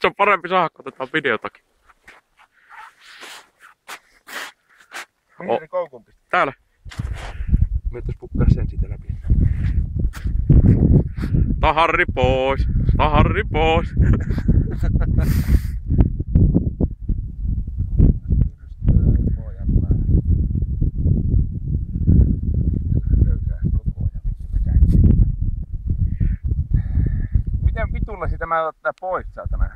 Se on parempi saada, kun otetaan videotakin. Mihin se koukun pistää? Täällä. Meitä pukkaa sen siitä läpi. Taharri pois! Taharri pois! Miten vitulla sitä mä ottaa pois, saatana?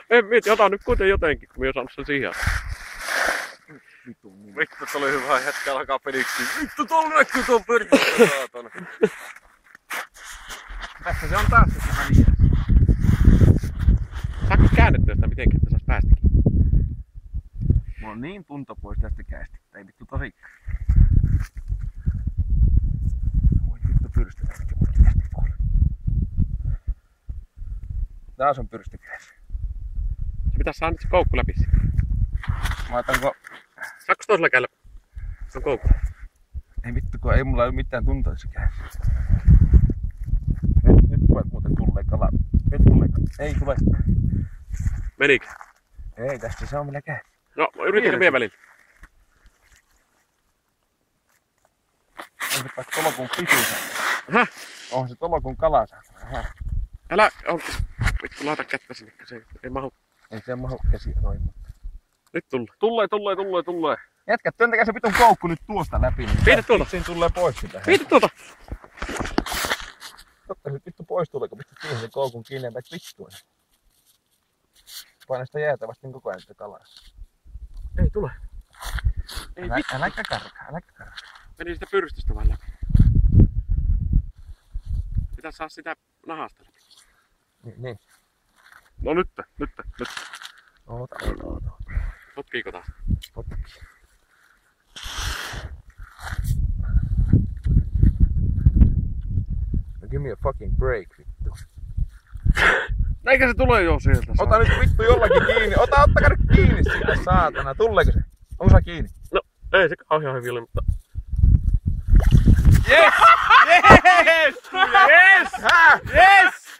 En mieti, ota nyt kuitenkin jotenkin, kun mä oon saanut sen siihen. Vittu, tuli hyvä hetki alkaa peliksi. Vittu, tuolla näkyy tuon pyrkistä, saatana. Tässä se on taas se väliä. Saanko käännettyä sitä mitenkin, että sais päästäkin? Mulla on niin tunto pois tästä käesti. Ei vittu tosikkaan. Voi vittu pyrstä äsken, mutta tästä kuule. Taas on pyrstä käsi. Se pitäis saada nyt se koukku läpi. Mä otanko... Saanko toisella kädellä? Se on koukku. Ei vittu, kun ei mulla ole mitään tuntoa tässä kädessä. Nyt voit muuten tulee kala. Nyt tulee kala. Ei tule. Menikö? Ei, tästä se on millä käy. No, yritin vielä välillä. On se vaikka tolokun pituus. Häh? Onhan se tolokun kala saatana. Älä, vittu laita kättä sinne, se ei mahu. Ei se mahu käsiä noin. Nyt tulee. Tulee. Jätkät, työntäkää se vitun koukku nyt tuosta läpi. Niin Viitä tuolta. Siinä tulee pois sitä. Viitä tuolta. Totta se vittu pois tulee, kun pistät siihen sen koukun kiinni ja päät vittua. Paina sitä jäätävästi niin koko ajan sitä kalaa. Ei tule. Ei vittu. Äläkä karkaa. Meni sitä pyrstöstä vaan läpi. Pitäis saa sitä nahasta läpi. Niin. No nyt. Oota. Potkiiko taas? Potki. No give me a fucking break, vittu. Eikä se tule jo sieltä. Ota nyt vittu jollakin kiinni. Ottakaa nyt kiinni siitä, saatana. Tuleeko se? Onko se kiinni? No, ei se kauhean hyvin ole, mutta... Yes!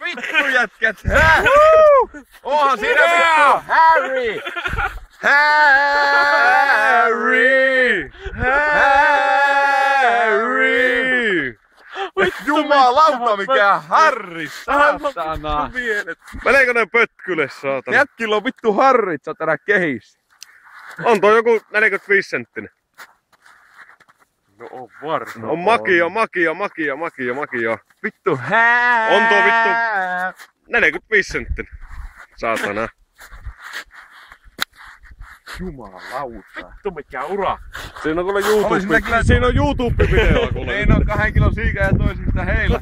Vittu jätkät! Onhan siinä vittu! Harry! Jumalauta mikä Harry! Saatana! Meneekö ne pötkylle, saatana? Jätkillä on vittu harrit satana kehissä. On toi joku 45 senttinen. No on varma. On makia. Vittu On tuo vittu 45 senttinen. Saatana. Jumalauta. Vittu mikä ura. Siinä on kuule YouTube-video kuule. Niin on 2 kilon siikä ja toisista heillä.